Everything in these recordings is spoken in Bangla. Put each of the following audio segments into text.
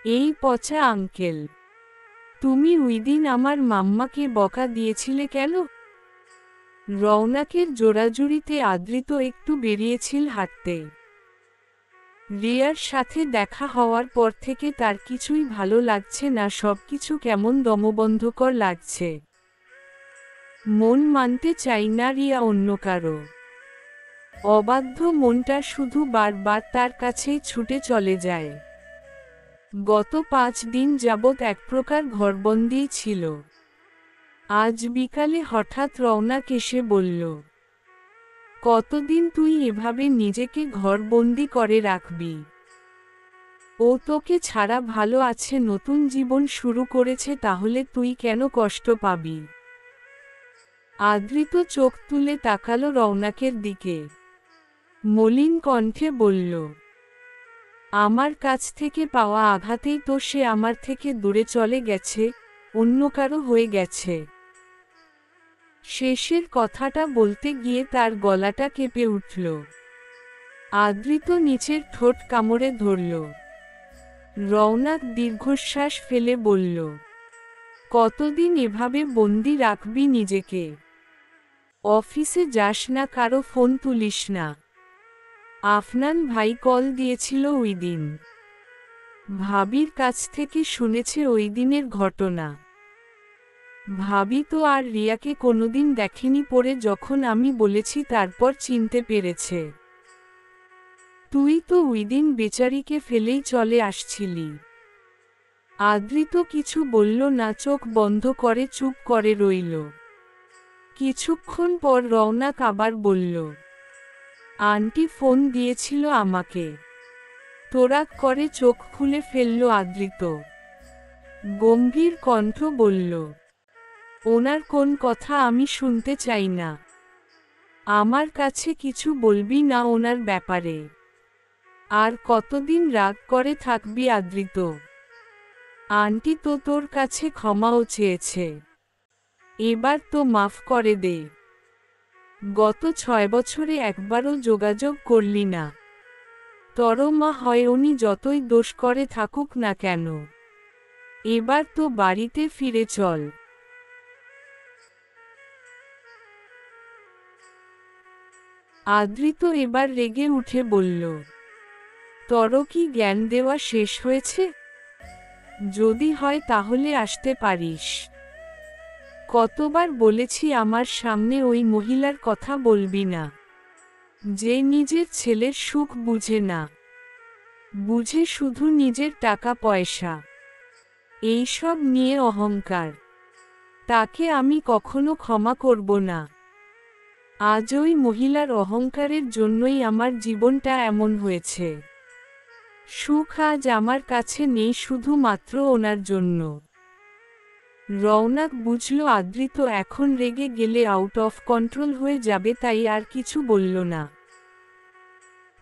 এই পচা আঙ্কেল, তুমি ওইদিন আমার মাম্মাকে বকা দিয়েছিলে কেন? রওনাকের জোড়াজুড়িতে আদৃত একটু বেরিয়েছিল হাঁটতে। রিয়ার সাথে দেখা হওয়ার পর থেকে তার কিছুই ভালো লাগছে না, সবকিছু কেমন দমবন্ধকর লাগছে। মন মানতে চাই না রিয়া অন্য কারো। অবাধ্য মনটা শুধু বারবার তার কাছেই ছুটে চলে যায়। গত 5 দিন যাবৎ এক প্রকার ঘরবন্দি ছিল। আজ বিকালে হঠাৎ রওনাক এসে বলল, কতদিন তুই এভাবে নিজেকে ঘরবন্দি করে রাখবি? ও তোকে ছাড়া ভালো আছে, নতুন জীবন শুরু করেছে, তাহলে তুই কেন কষ্ট পাবি? আদৃত চোখ তুলে তাকালো রওনাকের দিকে। মলিন কণ্ঠে বলল, আমার কাছ থেকে পাওয়া আঘাতেই তো সে আমার থেকে দূরে চলে গেছে, অন্য কারো হয়ে গেছে। শেষের কথাটা বলতে গিয়ে তার গলাটা কেঁপে উঠল। আদৃত নিচের ঠোঁট কামড়ে ধরল। রওনাক দীর্ঘশ্বাস ফেলে বলল, কতদিন এভাবে বন্দি রাখবি নিজেকে? অফিসে যাস না, কারো ফোন তুলিস না? আফনান ভাই কল দিয়েছিল ওই দিন। ভাবির কাছ থেকে শুনেছে ওই দিনের ঘটনা। ভাবি তো আর রিয়াকে কোনোদিন দেখেনি, পরে যখন আমি বলেছি তারপর চিনতে পেরেছে। তুই তো ওই দিন বেচারিকে ফেলেই চলে আসছিলি। আদৃত কিছু বলল না, চোখ বন্ধ করে চুপ করে রইল। কিছুক্ষণ পর রওনাক আবার বলল, আন্টি ফোন দিয়েছিল আমাকে। তোরাক করে চোখ খুলে ফেলল আদৃত। গম্ভীর কণ্ঠ বলল, ওনার কোন কথা আমি শুনতে চাই না। আমার কাছে কিছু বলবি না ওনার ব্যাপারে। আর কতদিন রাগ করে থাকবি আদৃত? আন্টি তো তোর কাছে ক্ষমাও চেয়েছে, এবার তো মাফ করে দে। গত 6 বছরে একবারও যোগাযোগ করলি না। তোর মা হয়, উনি যতই দোষ করে থাকুক না কেন, এবার তো বাড়িতে ফিরে চল। আদৃত এবার রেগে উঠে বলল, তোর কি জ্ঞান দেওয়া শেষ হয়েছে? যদি হয় তাহলে আসতে পারিস। কতবার বলেছি আমার সামনে ওই মহিলার কথা বলবি না, যে নিজের ছেলের সুখ বুঝে না, বুঝে শুধু নিজের টাকা পয়সা, এইসব নিয়ে অহংকার। তাকে আমি কখনো ক্ষমা করব না। আজ ওই মহিলার অহংকারের জন্যই আমার জীবনটা এমন হয়েছে। সুখ আজ আমার কাছে নেই শুধুমাত্র ওনার জন্য। রওনাক বুঝল আদৃত এখন রেগে গেলে আউট অফ কন্ট্রোল হয়ে যাবে, তাই আর কিছু বলল না।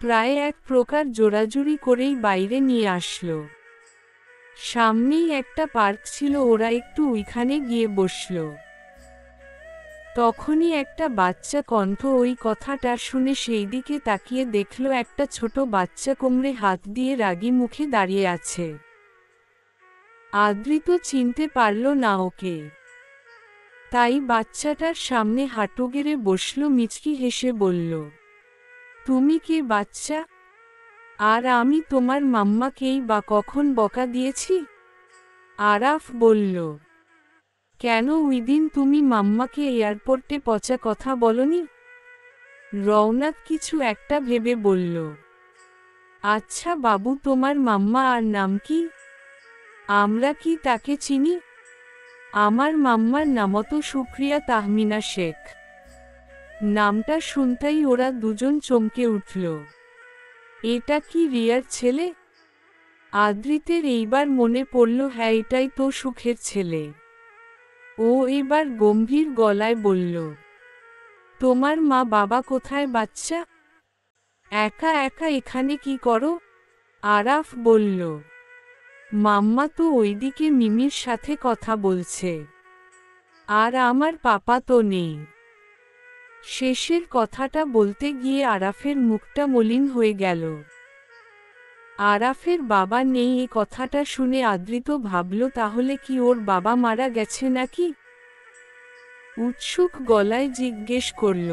প্রায় এক প্রকার জোরাজুরি করেই বাইরে নিয়ে আসলো। সামনেই একটা পার্ক ছিল, ওরা একটু ওইখানে গিয়ে বসল। তখনই একটা বাচ্চা কণ্ঠ ওই কথাটা শুনে সেই দিকে তাকিয়ে দেখল একটা ছোট বাচ্চা কোমরে হাত দিয়ে রাগী মুখে দাঁড়িয়ে আছে। আদৃত চিনতে পারল না ওকে, তাই বাচ্চাটার সামনে হাঁটু গেড়ে বসল, মিচকি হেসে বলল, তুমি কে বাচ্চা? আর আমি তোমার মাম্মাকেই বা কখন বকা দিয়েছি? আরাফ বলল, কেন ওইদিন তুমি মাম্মাকে এয়ারপোর্টে পচা কথা বলনি? রওনাক কিছু একটা ভেবে বলল, আচ্ছা বাবু, তোমার মাম্মা আর নাম কি? আমরা কি তাকে চিনি? আমার মাম্মার নামও তো শুক্রিয়া তাহমিনা শেখ। নামটা শুনতেই ওরা দুজন চমকে উঠল। এটা কি রিয়ার ছেলে? আদৃতের এইবার মনে পড়ল, হ্যাঁ এটাই তো সুখের ছেলে। ও এবার গম্ভীর গলায় বলল, তোমার মা বাবা কোথায় বাচ্চা? একা একা এখানে কি করো? আরাফ বলল, মাম্মা তো ওইদিকে মিমির সাথে কথা বলছে, আর আমার পাপা তো নেই। শেষের কথাটা বলতে গিয়ে আরাফের মুখটা মলিন হয়ে গেল। আরাফের বাবা নেই এ কথাটা শুনে আদ্রিত ভাবল তাহলে কি ওর বাবা মারা গেছে নাকি? উৎসুক গলায় জিজ্ঞেস করল,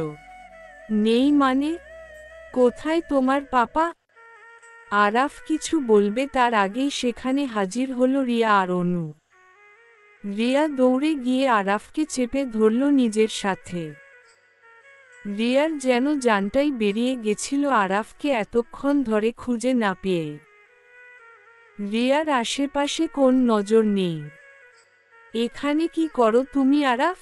নেই মানে? কোথায় তোমার পাপা? আরাফ কিছু বলবে তার আগেই সেখানে হাজির হলো রিয়া আর অনু। রিয়া দৌড়ে গিয়ে আরাফকে চেপে ধরল নিজের সাথে। রিয়ার যেন জানটাই বেরিয়ে গেছিল আরাফকে এতক্ষণ ধরে খুঁজে না পেয়ে। রিয়ার আশেপাশে কোন নজর নেই। এখানে কি করো তুমি আরাফ?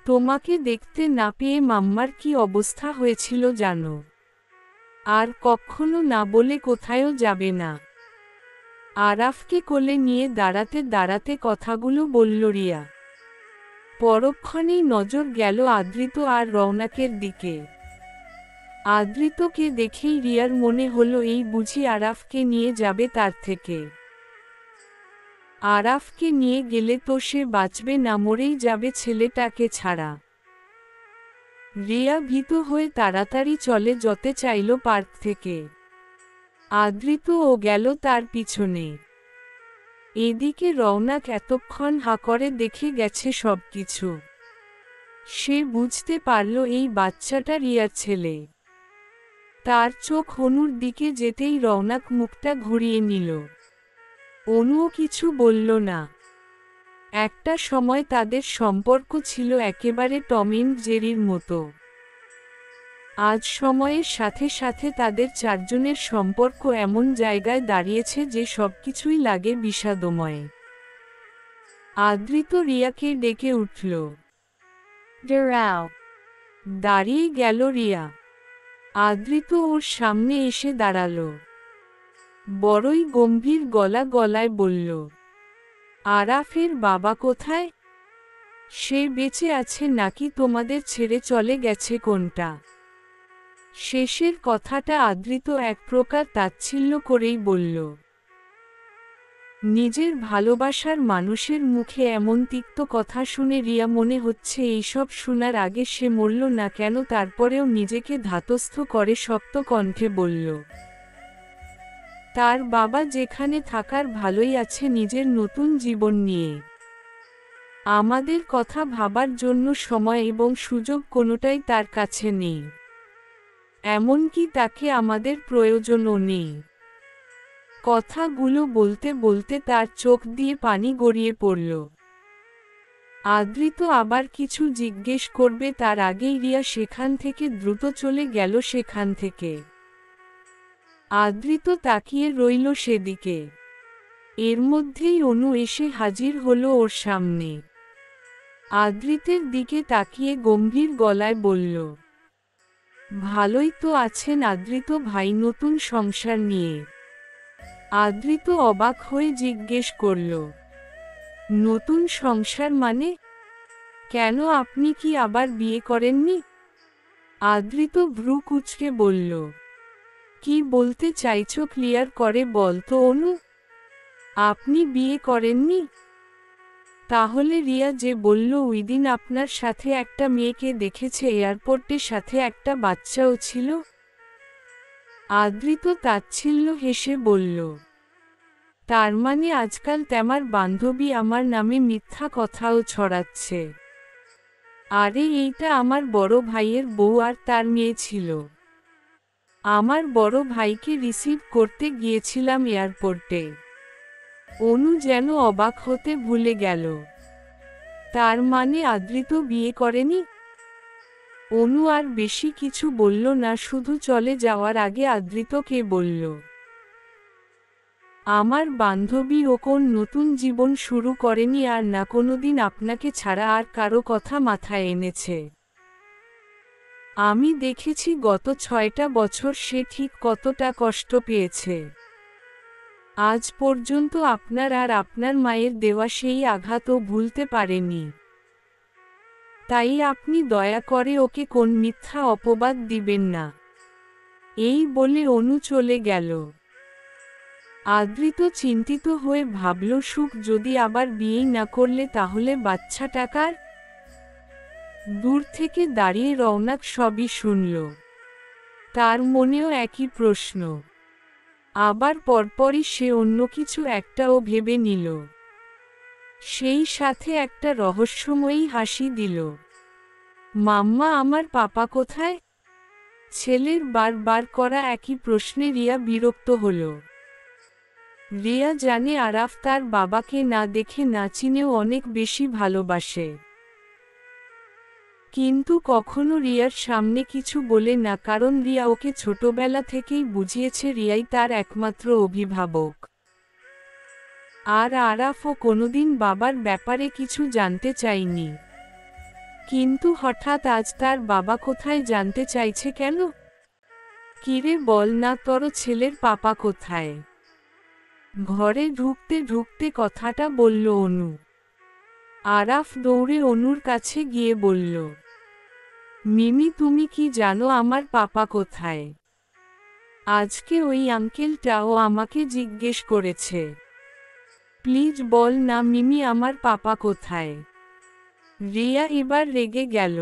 তোমাকে দেখতে না পেয়ে মাম্মার কি অবস্থা হয়েছিল জানো? আর কখনো না বলে কোথায়ও যাবে না। আরাফকে কোলে নিয়ে দাঁড়াতে দাঁড়াতে কথাগুলো বলল রিয়া। পরক্ষণেই নজর গেল আদ্রিত আর রওনাকের দিকে। আদ্রিতকে দেখেই রিয়ার মনে হলো এই বুঝি আরাফকে নিয়ে যাবে তার থেকে। আরাফকে নিয়ে গেলে তো সে বাঁচবে না, মরেই যাবে ছেলেটাকে ছাড়া। রিয়া ভীত হয়ে তাড়াতাড়ি চলে যেতে চাইল পার্ক থেকে। আদ্রিত ও গেল তার পিছনে। এদিকে রওনাক এতক্ষণ হা করে দেখে গেছে সবকিছু। সে বুঝতে পারল এই বাচ্চাটা রিয়ার ছেলে। তার চোখ অনুর দিকে যেতেই রওনাক মুখটা ঘুরিয়ে নিল। অনুও কিছু বলল না। একটা সময় তাদের সম্পর্ক ছিল একেবারে টম এন্ড জেরির মতো। আজ সময়ের সাথে সাথে তাদের চারজনের সম্পর্ক এমন জায়গায় দাঁড়িয়েছে যে সবকিছুই লাগে বিষাদময়। আদ্রিত রিয়াকে ডেকে উঠল। দাঁড়িয়ে গেল রিয়া। আদ্রিত ওর সামনে এসে দাঁড়াল। বড়ই গম্ভীর গলায় বলল, আরাফের বাবা কোথায়? সে বেঁচে আছে নাকি তোমাদের ছেড়ে চলে গেছে কোনটা? শেষের কথাটা আদ্রিত এক প্রকার তাচ্ছিল্য করেই বলল। নিজের ভালোবাসার মানুষের মুখে এমন তিক্ত কথা শুনে রিয়া মনে হচ্ছে এইসব শোনার আগে সে মরল না কেন, তারপরেও নিজেকে ধাতস্থ করে শক্ত কণ্ঠে বলল, তার বাবা যেখানে থাকার ভালোই আছে নিজের নতুন জীবন নিয়ে। আমাদের কথা ভাবার জন্য সময় এবং সুযোগ কোনোটাই তার কাছে নেই। এমনকি তাকে আমাদের প্রয়োজনও নেই। কথাগুলো বলতে বলতে তার চোখ দিয়ে পানি গড়িয়ে পড়ল। আদ্রিত আবার কিছু জিজ্ঞেস করবে তার আগেই রিয়া সেখান থেকে দ্রুত চলে গেল সেখান থেকে। আদ্রিত তাকিয়ে রইল সেদিকে। এর মধ্যেই অনু এসে হাজির হলো ওর সামনে। আদ্রিতের দিকে তাকিয়ে গম্ভীর গলায় বলল, ভালোই তো আছেন আদ্রিত ভাই নতুন সংসার নিয়ে? আদ্রিত অবাক হয়ে জিজ্ঞেস করল, নতুন সংসার মানে? কেন, আপনি কি আবার বিয়ে করেননি? আদ্রিত ভ্রু কুঁচকে বলল, কি বলতে চাইছো ক্লিয়ার করে বল তো অনু। আপনি বিয়ে করেননি? তাহলে রিয়া যে বলল ওইদিন আপনার সাথে একটা মেয়েকে দেখেছে এয়ারপোর্টে, সাথে একটা বাচ্চাও ছিল। আদ্রিত তাচ্ছিল্য হেসে বলল, তার মানে আজকাল তোমার বান্ধবী আমার নামে মিথ্যা কথাও ছড়াচ্ছে। আরে এইটা আমার বড় ভাইয়ের বউ আর তার মেয়ে ছিল। আমার বড় ভাইকে রিসিভ করতে গিয়েছিলাম এয়ারপোর্টে। অনু যেন অবাক হতে ভুলে গেল। তার মানে আদ্রিত বিয়ে করেনি? অনু আর বেশি কিছু বলল না, শুধু চলে যাওয়ার আগে আদ্রিতকে বলল, আমার বান্ধবী ও কোন নতুন জীবন শুরু করেনি আর না কোনোদিন আপনাকে ছাড়া আর কারো কথা মাথায় এনেছে। আমি দেখেছি গত 6টা বছর সে ঠিক কতটা কষ্ট পেয়েছে। আজ পর্যন্ত আপনার আর আপনার মায়ের দেওয়া সেই আঘাতও ভুলতে পারেনি। তাই আপনি দয়া করে ওকে কোন মিথ্যা অপবাদ দিবেন না। এই বলে অনু চলে গেল। আদ্রিত চিন্তিত হয়ে ভাবল, সুখ যদি আবার বিয়েই না করলে তাহলে বাচ্চাটা কার? দূর থেকে দাঁড়িয়ে রওনাক সবই শুনল। তার মনেও একই প্রশ্ন। আবার পরপরই সে অন্য কিছু একটাও ভেবে নিল। সেই সাথে একটা রহস্যময়ী হাসি দিল। মাম্মা, আমার পাপা কোথায়? ছেলের বারবার করা একই প্রশ্নে রিয়া বিরক্ত হল। রিয়া জানে আরাফ তার বাবাকে না দেখে না চিনেও অনেক বেশি ভালোবাসে, কিন্তু কখনো রিয়ার সামনে কিছু বলে না, কারণ রিয়া ওকে ছোটবেলা থেকেই বুঝিয়েছে রিয়াই তার একমাত্র অভিভাবক। আর আরাফও কোনোদিন বাবার ব্যাপারে কিছু জানতে চায়নি। কিন্তু হঠাৎ আজ তার বাবা কোথায় জানতে চাইছে কেন? কিরে বল না, তোর ছেলের পাপা কোথায়? ঘরে ঢুকতে ঢুকতে কথাটা বলল অনু। আরাফ দৌড়ে অনুর কাছে গিয়ে বলল, মিমি, তুমি কি জানো আমার পাপা কোথায়? আজকে ওই আঙ্কেলটাও আমাকে জিজ্ঞেস করেছে। প্লিজ বল না মিমি, আমার পাপা কোথায়? রিয়া এবার রেগে গেল।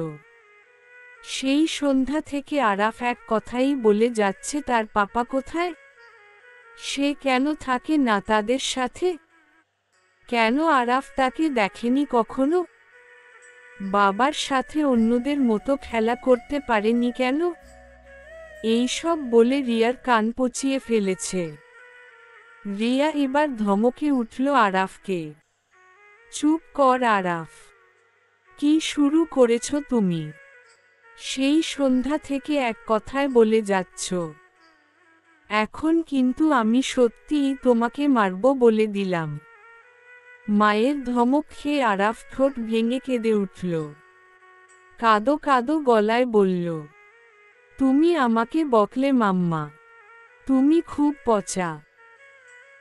সেই সন্ধ্যা থেকে আরাফ এক কথাই বলে যাচ্ছে তার পাপা কোথায়। সে কেন থাকে না তাদের সাথে? কেন আরাফ তাকে দেখেনি কখনো? বাবার সাথে অন্যদের মতো খেলা করতে পারেনি কেন? এই সব বলে রিয়ার কান পচিয়ে ফেলেছে। রিয়া এবার ধমকে উঠল আরাফকে। চুপ কর আরাফ, কি শুরু করেছ তুমি? সেই সন্ধ্যা থেকে এক কথায় বলে যাচ্ছ। এখন কিন্তু আমি সত্যিই তোমাকে মারব বলে দিলাম। মায়ের ধমক খেয়ে আরাফ ঠোঁট ভেঙে কেঁদে উঠল। কাঁদো কাঁদো গলায় বলল, তুমি আমাকে বকলে মাম্মা, তুমি খুব পচা।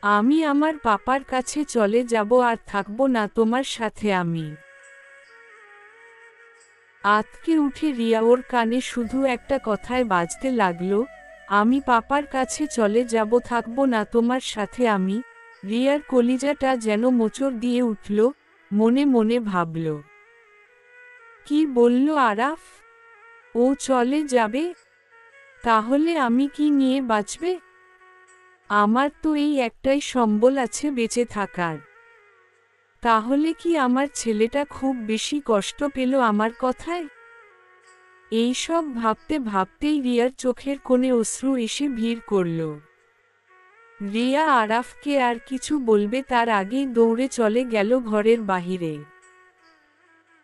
আমি আমার পাপার কাছে চলে যাব আর থাকব না তোমার সাথে আমি। আঁতকে উঠে রিয়া ওর কানে শুধু একটা কথায় বাজতে লাগলো, আমি পাপার কাছে চলে যাব, থাকব না তোমার সাথে আমি। রিয়ার কলিজাটা যেন মোচড় দিয়ে উঠল, মনে মনে ভাবল, কি বলল আরাফ? ও চলে যাবে? তাহলে আমি কি নিয়ে বাঁচবে? আমার তো এই একটাই সম্বল আছে বেঁচে থাকার। তাহলে কি আমার ছেলেটা খুব বেশি কষ্ট পেল আমার কথায়? এই সব ভাবতে ভাবতেই রিয়ার চোখের কোণে অশ্রু এসে ভিড় করল। রিয়া আরাফকে আর কিছু বলবে তার আগেই দৌড়ে চলে গেল ঘরের বাহিরে।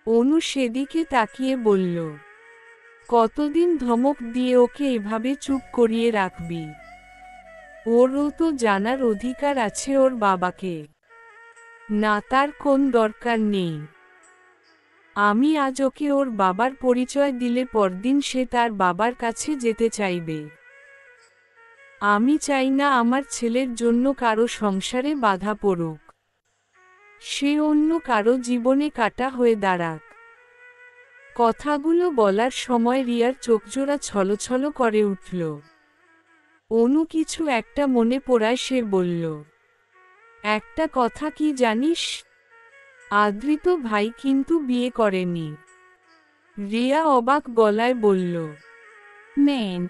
অনু সেদিকে তাকিয়ে বলল, কতদিন ধমক দিয়ে ওকে এভাবে চুপ করিয়ে রাখবি? ওরও তো জানার অধিকার আছে ওর বাবাকে। না, তার কোন দরকার নেই। আমি আজ ওকে ওর বাবার পরিচয় দিলে পরদিন সে তার বাবার কাছে যেতে চাইবে। আমি চাই না আমার ছেলের জন্য কারো সংসারে বাধা পড়ুক। সে অন্য কারো জীবনে কাঁটা হয়ে দাঁড়াক। কথাগুলো বলার সময় রিয়ার চোখজোড়া ছলছল করে উঠল। অনু কিছু একটা মনে পড়ায় সে বলল, একটা কথা কি জানিস? আদৃত ভাই কিন্তু বিয়ে করেনি। রিয়া অবাক গলায় বলল, মেন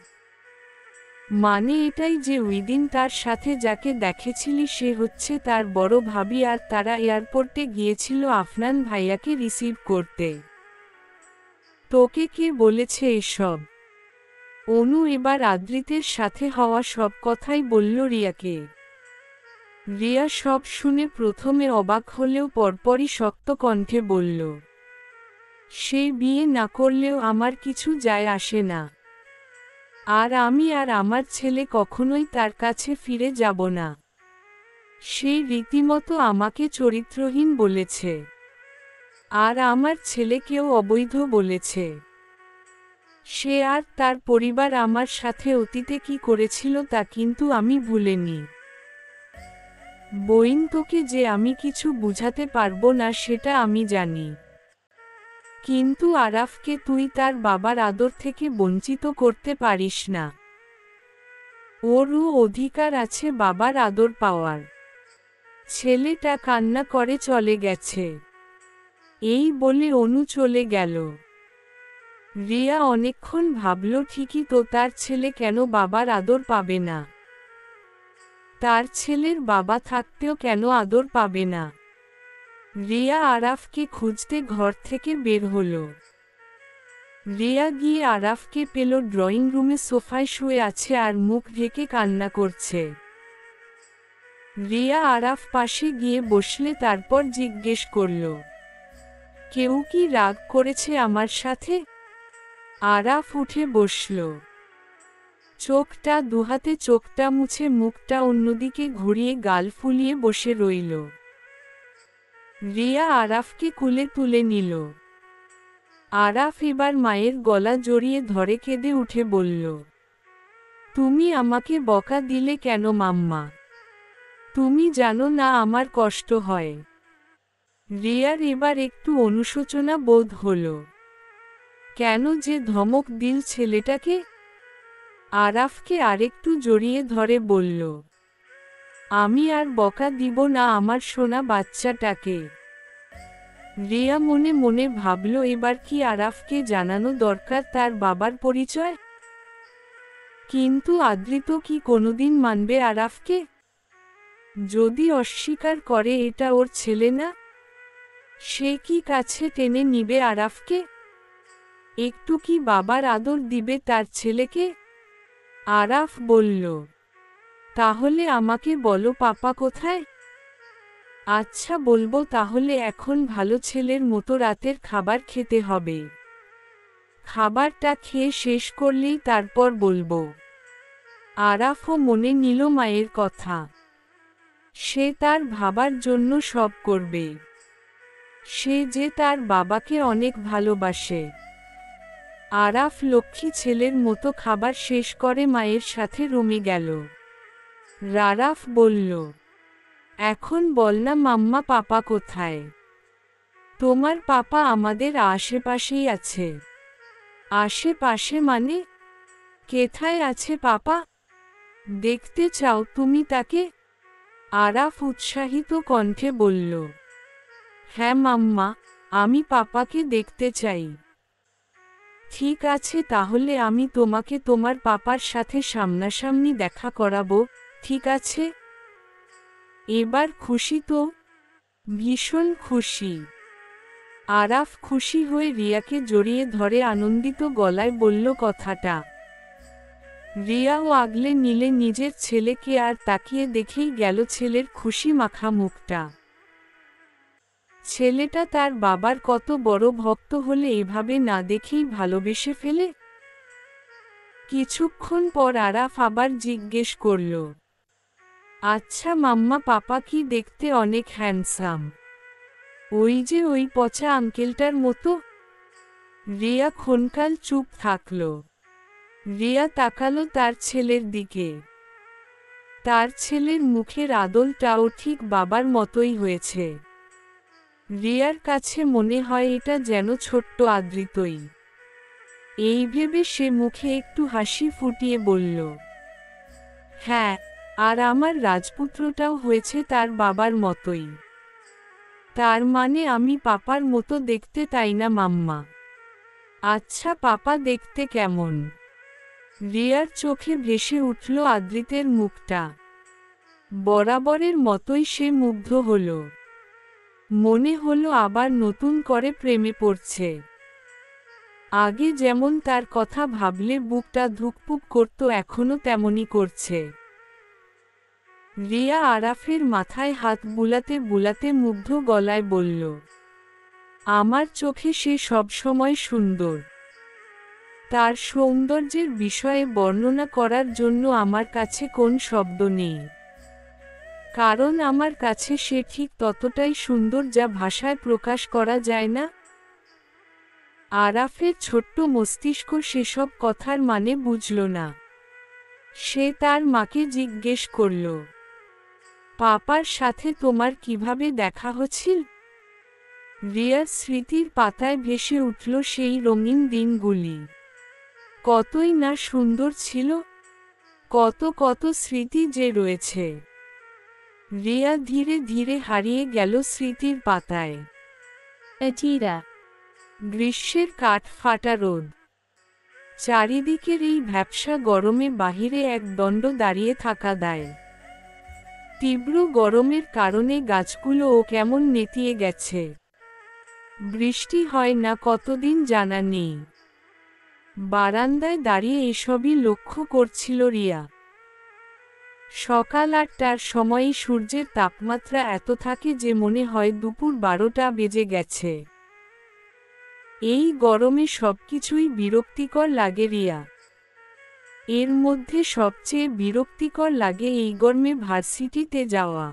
মানে এটাই যে ওইদিন তার সাথে যাকে দেখেছিলি সে হচ্ছে তার বড় ভাবি, আর তারা এয়ারপোর্টে গিয়েছিল আফনান ভাইয়াকে রিসিভ করতে। তোকে কে বলেছে এসব? অনু এবার আদৃতের সাথে হওয়া সব কথাই বলল রিয়াকে। রিয়া সব শুনে প্রথমে অবাক হলেও পরপরই শক্ত কণ্ঠে বলল, সে বিয়ে না করলেও আমার কিছু যায় আসে না। আর আমি আর আমার ছেলে কখনোই তার কাছে ফিরে যাব না। সে রীতিমতো আমাকে চরিত্রহীন বলেছে, আর আমার ছেলেকেও অবৈধ বলেছে। সে আর তার পরিবার আমার সাথে অতীতে কি করেছিল তা কিন্তু আমি ভুলিনি। বইন, তোকে যে আমি কিছু বুঝাতে পারবো না সেটা আমি জানি। কিন্তু আরাফকে তুই তার বাবার আদর থেকে বঞ্চিত করতে পারিস না। ওরও অধিকার আছে বাবার আদর পাওয়ার। ছেলেটা কান্না করে চলে গেছে। এই বলে অনু চলে গেল। রিয়া অনেকক্ষণ ভাবল, ঠিকই তো, তার ছেলে কেন বাবার আদর পাবে না? তার ছেলের বাবা থাকতেও কেন আদর পাবে না? রিয়া আরাফকে খুঁজতে ঘর থেকে বের হলো। রিয়া গিয়ে আরাফকে পেল ড্রয়িং রুমে সোফায় শুয়ে আছে আর মুখ ঢেকে কান্না করছে। রিয়া আরাফ পাশে গিয়ে বসলে তারপর জিজ্ঞেস করল, কেউ কি রাগ করেছে আমার সাথে? আরাফ উঠে বসল। চোখটা দুহাতে চোখটা মুছে মুখটা অন্যদিকে ঘুরিয়ে গাল ফুলিয়ে বসে রইল। রিয়া আরাফকে কুলে তুলে নিল। আরাফ এবার মায়ের গলা জড়িয়ে ধরে কেঁদে উঠে বলল, তুমি আমাকে বকা দিলে কেন মাম্মা? তুমি জানো না আমার কষ্ট হয়। রিয়ার এবার একটু অনুশোচনা বোধ হল। কেন যে ধমক দিল ছেলেটাকে? আরাফকে আরেকটু জড়িয়ে ধরে বলল, আমি আর বকা দিব না আমার সোনা বাচ্চাটাকে। রিয়া মনে মনে ভাবল এবার কি আরাফকে জানানো দরকার তার বাবার পরিচয়? কিন্তু আদ্রিত কি কোনোদিন মানবে আরাফকে? যদি অস্বীকার করে এটা ওর ছেলে না, সে কি কাছে টেনে নিবে আরাফকে? একটু কি বাবার আদর দিবে তার ছেলেকে? আরাফ বলল, তাহলে আমাকে বলো পাপা কোথায়? আচ্ছা বলবো, তাহলে এখন ভালো ছেলের মতো রাতের খাবার খেতে হবে। খাবারটা খেয়ে শেষ করলেই তারপর বলবো। আরাফও মনে নিল মায়ের কথা। সে তার ভাবার জন্য সব করবে। সে যে তার বাবাকে অনেক ভালোবাসে। আরাফ লক্ষ্মী ছেলের মতো খাবার শেষ করে মায়ের সাথে রুমে গেল। রারাফ বলল, এখন বল না মাম্মা পাপা কোথায়? তোমার পাপা আমাদের আশেপাশেই আছে। আশেপাশে মানে? কোথায় আছে পাপা? দেখতে চাও তুমি তাকে? আরাফ উৎসাহিত কণ্ঠে বলল, হ্যাঁ মাম্মা, আমি পাপাকে দেখতে চাই। ঠিক আছে, তাহলে আমি তোমাকে তোমার পাপার সাথে সামনাসামনি দেখা করাবো, ঠিক আছে? এবার খুশি তো? ভীষণ খুশি। আরাফ খুশি হয়ে রিয়াকে জড়িয়ে ধরে আনন্দিত গলায় বলল কথাটা। রিয়াও আগলে নিলে নিজের ছেলেকে আর তাকিয়ে দেখেই গেল ছেলের খুশি মাখা মুখটা। ছেলেটা তার বাবার কত বড় ভক্ত হলে এভাবে না দেখেই ভালোবেসে ফেলে। কিছুক্ষণ পর আরাফ আবার জিজ্ঞেস করল, আচ্ছা মাম্মা পাপা কি দেখতে অনেক হ্যান্ডসাম? ওই যে ওই পচা আঙ্কেলটার মতো? রিয়া ক্ষণকাল চুপ থাকল। রিয়া তাকালো তার ছেলের দিকে। তার ছেলের মুখের আদলটাও ঠিক বাবার মতোই হয়েছে। রিয়ার কাছে মনে হয় এটা যেন ছোট্ট আদ্রিতই। এই ভেবে সে মুখে একটু হাসি ফুটিয়ে বলল, হ্যাঁ, আর আমার রাজপুত্রটাও হয়েছে তার বাবার মতোই। তার মানে আমি পাপার মতো দেখতে, তাই না মাম্মা? আচ্ছা পাপা দেখতে কেমন? রিয়ার চোখে ভেসে উঠল আদ্রিতের মুখটা। বরাবরের মতোই সে মুগ্ধ হল। মনে হলো আবার নতুন করে প্রেমে পড়ছে। আগে যেমন তার কথা ভাবলে বুকটা ধুকপুক করত, এখনো তেমনই করছে। রিয়া আরাফের মাথায় হাত বুলাতে বুলাতে মুগ্ধ গলায় বলল, আমার চোখে সে সবসময় সুন্দর। তার সৌন্দর্যের বিষয়ে বর্ণনা করার জন্য আমার কাছে কোন শব্দ নেই। কারণ আমার কাছে সে ঠিক ততটাই সুন্দর যা ভাষায় প্রকাশ করা যায় না। আরাফের ছোট্ট মস্তিষ্ক সেসব কথার মানে বুঝল না। সে তার মাকে জিজ্ঞেস করল, পাপার সাথে তোমার কিভাবে দেখা হচ্ছিল? রিয়ার স্মৃতির পাতায় ভেসে উঠল সেই রঙিন দিনগুলি। কতই না সুন্দর ছিল, কত কত স্মৃতি যে রয়েছে। রিয়া ধীরে ধীরে হারিয়ে গেল স্মৃতির পাতায়। গ্রীষ্মের কাঠ ফাটা রোদ। চারিদিকের এই ভ্যাপসা গরমে বাহিরে এক দণ্ড দাঁড়িয়ে থাকা দায়। তীব্র গরমের কারণে গাছগুলোও কেমন নেতিয়ে গেছে। বৃষ্টি হয় না কতদিন জানা নেই। বারান্দায় দাঁড়িয়ে এসবই লক্ষ্য করছিল রিয়া। সকাল ৮টার সময়ই সূর্যের তাপমাত্রা এত থাকে যে মনে হয় দুপুর ১২টা বেজে গেছে। এই গরমে সবকিছুই বিরক্তিকর লাগে রিয়া। এর মধ্যে সবচেয়ে বিরক্তিকর লাগে এই গরমে ভার্সিটিতে যাওয়া।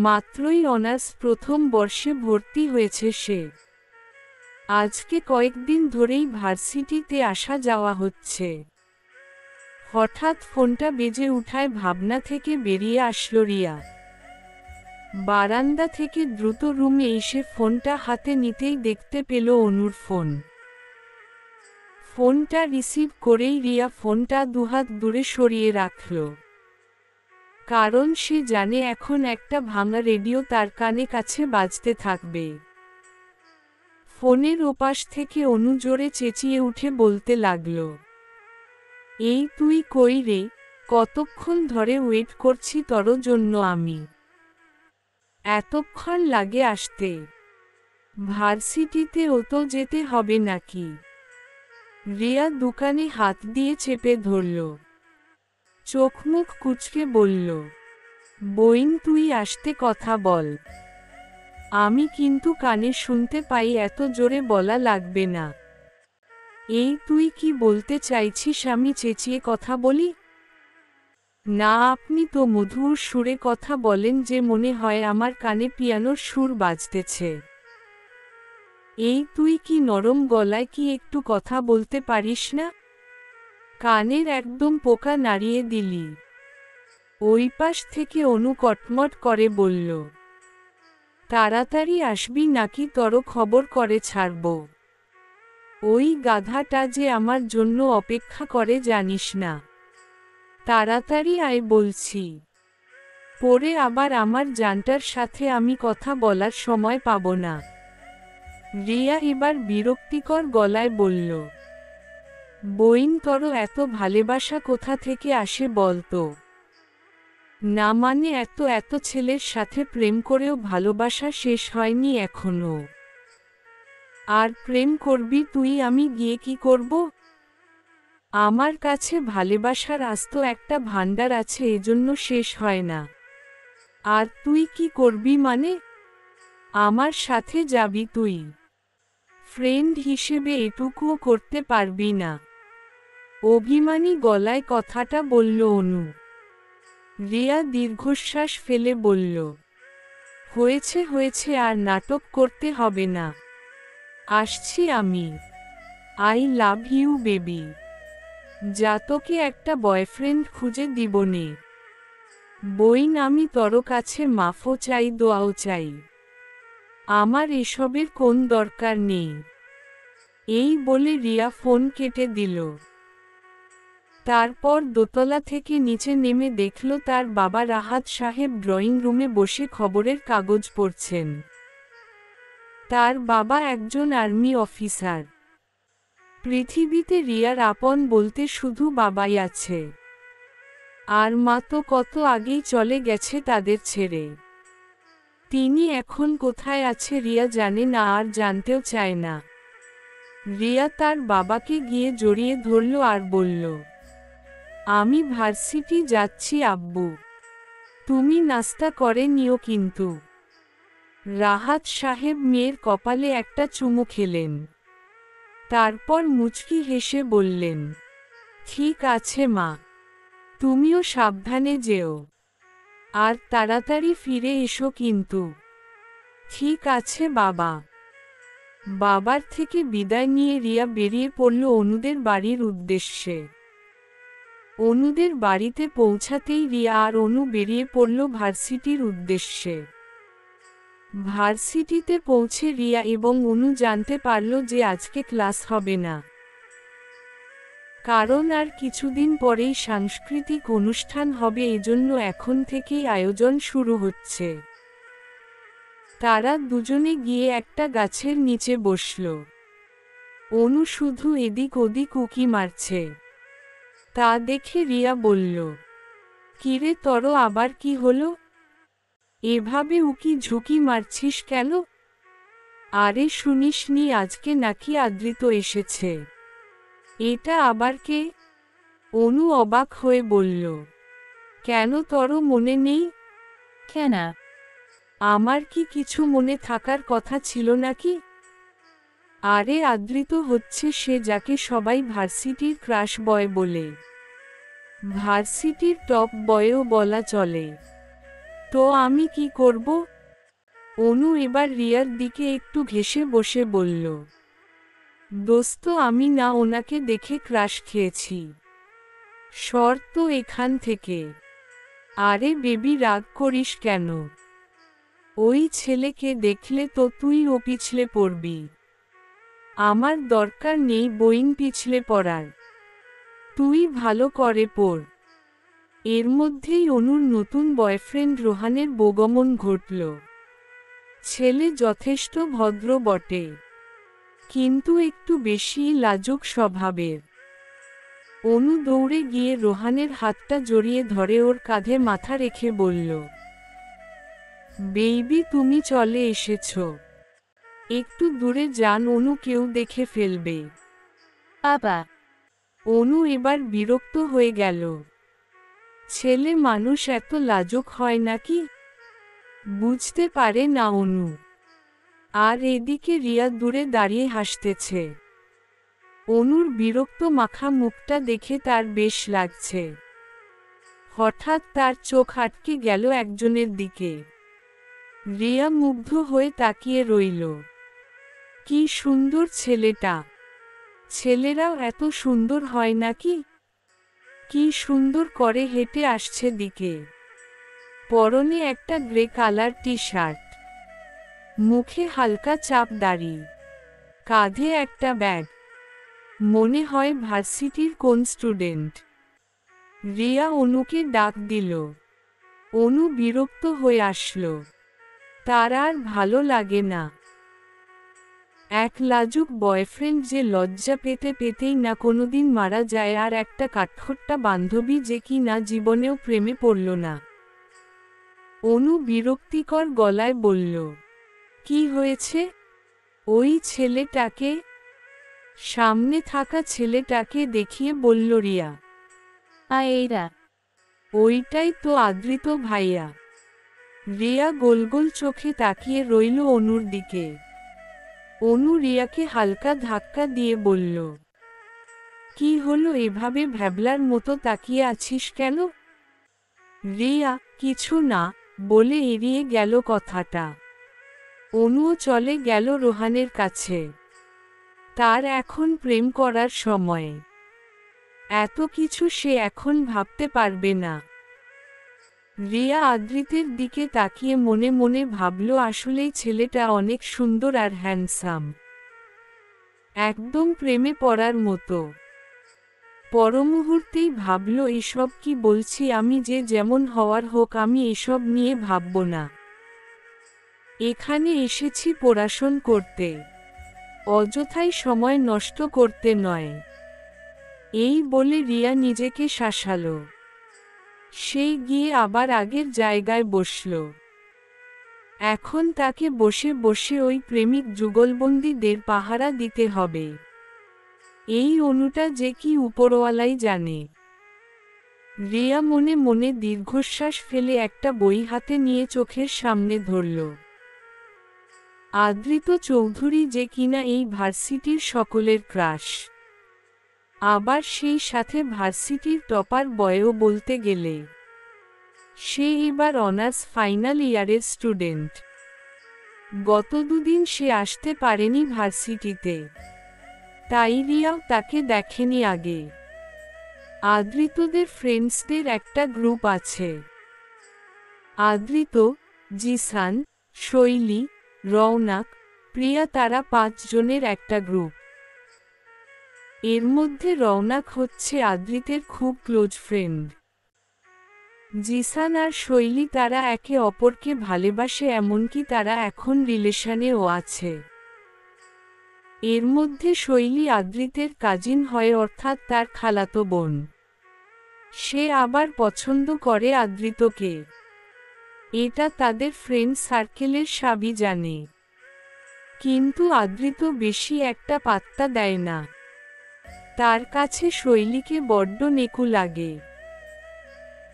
মাত্রই অনার্স প্রথম বর্ষে ভর্তি হয়েছে সে। আজকে কয়েকদিন ধরেই ভার্সিটিতে আসা যাওয়া হচ্ছে। হঠাৎ ফোনটা বেজে উঠায় ভাবনা থেকে বেরিয়ে আসলো রিয়া। বারান্দা থেকে দ্রুত রুমে এসে ফোনটা হাতে নিতেই দেখতে পেল অনুর ফোন। ফোনটা রিসিভ করেই রিয়া ফোনটা দুহাত দূরে সরিয়ে রাখল। কারণ সে জানে এখন একটা ভাঙা রেডিও তার কানে কাছে বাজতে থাকবে। ফোনের ওপাশ থেকে অনু জোরে চেঁচিয়ে উঠে বলতে লাগল, এই তুই কই রে, কতক্ষণ ধরে ওয়েট করছি তোর জন্য আমি। এতক্ষণ লাগে আসতে? ভার্সিটিতে ও তো যেতে হবে নাকি? রিয়া দোকানে হাত দিয়ে চেপে ধরল। চোখ মুখ কুঁচকে বলল, বইন তুই আসতে কথা বল। আমি কিন্তু কানে শুনতে পাই, এত জোরে বলা লাগবে না। এই তুই কি বলতে চাইছিস আমি চেঁচিয়ে কথা বলি? না, আপনি তো মধুর সুরে কথা বলেন যে মনে হয় আমার কানে পিয়ানোর সুর বাজতেছে। এই তুই কি নরম গলায় কি একটু কথা বলতে পারিস না? কানের একদম পোকা নাড়িয়ে দিলি। ওই পাশ থেকে অনু কটমট করে বলল, তাড়াতাড়ি আসবি নাকি তোর খবর করে ছাড়ব। ওই গাধাটা যে আমার জন্য অপেক্ষা করে জানিস না। তাড়াতাড়ি আয় বলছি, পরে আবার আমার জানটার সাথে আমি কথা বলার সময় পাব না। রিয়া এবার বিরক্তিকর গলায় বলল, বইন তোর এত ভালোবাসা কোথা থেকে আসে বলতো? না মানে এত এত ছেলের সাথে প্রেম করেও ভালোবাসা শেষ হয়নি এখনো। আর প্রেম করবি তুই, আমি গিয়ে কি করব? আমার কাছে ভালোবাসার আস্ত একটা ভান্ডার আছে, এজন্য শেষ হয় না। আর তুই কি করবি মানে? আমার সাথে যাবি তুই? ফ্রেন্ড হিসেবে এটুকুও করতে পারবি না? অভিমানী গলায় কথাটা বলল অনু। রিয়া দীর্ঘশ্বাস ফেলে বলল, হয়েছে হয়েছে, আর নাটক করতে হবে না। আসছি আমি। I love you baby. যা, তোকে একটা বয়ফ্রেন্ড খুঁজে দিবনে। বইন আমি তোর কাছে মাফও চাই, দোয়াও চাই। আমার এসবের কোন দরকার নেই। এই বলে রিয়া ফোন কেটে দিল। তারপর দোতলা থেকে নিচে নেমে দেখল তার বাবা রাহাত সাহেব ড্রয়িং রুমে বসে খবরের কাগজ পড়ছেন। তার বাবা একজন আর্মি অফিসার। পৃথিবীতে রিয়ার আপন বলতে শুধু বাবাই আছে। আর মা তো কত আগেই চলে গেছে তাদের ছেড়ে। তিনি এখন কোথায় আছে রিয়া জানে না, আর জানতেও চায় না। রিয়া তার বাবাকে গিয়ে জড়িয়ে ধরল আর বলল, আমি ভার্সিটি যাচ্ছি আব্বু। তুমি নাস্তা করে নিও কিন্তু। রাহাত সাহেব মেয়ের কপালে একটা চুমু খেলেন। তারপর মুচকি হেসে বললেন, ঠিক আছে মা, তুমিও সাবধানে যেও। আর তাড়াতাড়ি ফিরে এসো কিন্তু। ঠিক আছে বাবা। বাবার থেকে বিদায় নিয়ে রিয়া বেরিয়ে পড়ল অনুদের বাড়ির উদ্দেশ্যে। অনুদের বাড়িতে পৌঁছাতেই রিয়া আর অনু বেরিয়ে পড়ল ভার্সিটির উদ্দেশ্যে। ভার্সিটিতে পৌঁছে রিয়া এবং অনু জানতে পারল যে আজকে ক্লাস হবে না। কারণ আর কিছুদিন পরেই সাংস্কৃতিক অনুষ্ঠান হবে, এজন্য এখন থেকেই আয়োজন শুরু হচ্ছে। তারা দুজনে গিয়ে একটা গাছের নিচে বসল। অনু শুধু এদিক ওদিক উঁকি মারছে। তা দেখে রিয়া বলল, কিরে তর আবার কি হলো? এভাবে উকি ঝুঁকি মারছিস কেন? আরে শুনিসনি আজকে নাকি আদ্রিত এসেছে? এটা আবার কে? অনু অবাক হয়ে বলল। কেন তর মনে নেই? কেন? আমার কি কিছু মনে থাকার কথা ছিল নাকি? আরে আদ্রিত হচ্ছে সে যাকে সবাই ভার্সিটির ক্রাশ বয় বলে। ভার্সিটির টপ বয়ও বলা চলে। তো আমি কি করব? অনু এবার রিয়ার দিকে একটু ঘেঁষে বসে বলল। দোস্ত আমি না ওনাকে দেখে ক্রাশ খেয়েছি। সর তো এখান থেকে। আরে বেবি রাগ করিস কেন? ওই ছেলেকে দেখলে তো তুইও পিছলে পড়বি। আমার দরকার নেই বইন পিছলে পড়ার। তুই ভালো করে পড়। এর মধ্যেই অনুর নতুন বয়ফ্রেন্ড রোহানের বোগমন ঘটল। ছেলে যথেষ্ট ভদ্র বটে, কিন্তু একটু বেশি লাজুক স্বভাবের। অনু দৌড়ে গিয়ে রোহানের হাতটা জড়িয়ে ধরে ওর কাঁধে মাথা রেখে বলল, বেবি তুমি চলে এসেছো। একটু দূরে যান, অনু কেউ দেখে ফেলবে। বাবা। অনু এবার বিরক্ত হয়ে গেল। ছেলে মানুষ এত লাজুক হয় নাকি? বুঝতে পারে না অনু। আর এদিকে রিয়া দূরে দাঁড়িয়ে হাসতেছে। অনুর বিরক্ত মাখা মুখটা দেখে তার বেশ লাগছে। হঠাৎ তার চোখ আটকে গেল একজনের দিকে। রিয়া মুগ্ধ হয়ে তাকিয়ে রইল। কি সুন্দর ছেলেটা! ছেলেরাও এত সুন্দর হয় নাকি? কি সুন্দর করে হেঁটে আসছে দিকে। পরনে একটা গ্রে কালার টি শার্ট, মুখে হালকা চাপ দাড়ি, কাঁধে একটা ব্যাগ। মনে হয় ভার্সিটির কোন স্টুডেন্ট। রিয়া অনুকে ডাক দিল। অনু বিরক্ত হয়ে আসলো। তার আর ভালো লাগে না। এক লাজুক বয়ফ্রেন্ড যে লজ্জা পেতে পেতেই না কোনোদিন মারা যায়, আর একটা কাঠখোট্টা বান্ধবী যে কি না জীবনেও প্রেমে পড়ল না। অনু বিরক্তিকর গলায় বলল, কি হয়েছে? ওই ছেলেটাকে। সামনে থাকা ছেলেটাকে দেখিয়ে বলল রিয়া। এইরা। ওইটাই তো আদ্রিত ভাইয়া। রিয়া গোল গোল চোখে তাকিয়ে রইল অনুর দিকে। অনু রিয়াকে হালকা ধাক্কা দিয়ে বলল, কি হলো এভাবে ভ্যাবলার মতো তাকিয়ে আছিস কেন? রিয়া কিছু না বলে এড়িয়ে গেল কথাটা। অনুও চলে গেল রোহানের কাছে। তার এখন প্রেম করার সময়। এত কিছু সে এখন ভাবতে পারবে না। রিয়া আদ্রিতের দিকে তাকিয়ে মনে মনে ভাবল, আসলেই ছেলেটা অনেক সুন্দর আর হ্যান্ডসাম। একদম প্রেমে পড়ার মতো। পরমুহূর্তেই ভাবল, এসব কি বলছি আমি, যে যেমন হওয়ার হোক আমি এসব নিয়ে ভাবব না। এখানে এসেছি পড়াশোনা করতে, অযথাই সময় নষ্ট করতে নয়। এই বলে রিয়া নিজেকে শাসালো। সে গিয়ে আবার আগের জায়গায় বসল। এখন তাকে বসে বসে ওই প্রেমিক যুগলবন্দীদের পাহারা দিতে হবে। এই অনুটা যে কি উপরওয়ালাই জানে। রিয়া মনে মনে দীর্ঘশ্বাস ফেলে একটা বই হাতে নিয়ে চোখের সামনে ধরল। আদ্রিত চৌধুরী যে কিনা এই ভার্সিটির সকলের ক্রাশ। আবার সেই সাথে ভার্সিটির টপার বয়ও বলতে গেলে। সে এবার অনার্স ফাইনাল ইয়ারের স্টুডেন্ট। গত দুদিন সে আসতে পারেনি ভার্সিটিতে, তাই রিয়াও তাকে দেখেনি আগে। আদ্রিতদের ফ্রেন্ডসদের একটা গ্রুপ আছে। আদ্রিত, জিসান, শৈলী, রওনাক, প্রিয়া, তারা 5 জনের একটা গ্রুপ। এর মধ্যে রওনাক হচ্ছে আদ্রিতের খুব ক্লোজ ফ্রেন্ড। জিসান আর শৈলী তারা একে অপরকে ভালোবাসে, এমনকি তারা এখন রিলেশনেও আছে। এর মধ্যে শৈলী আদ্রিতের কাজিন হয়, অর্থাৎ তার খালাতো বোন। সে আবার পছন্দ করে আদৃতকে। এটা তাদের ফ্রেন্ড সার্কেলের সবই জানে। কিন্তু আদৃত বেশি একটা পাত্তা দেয় না। তার কাছে শৈলীকে বড্ড নেকু লাগে।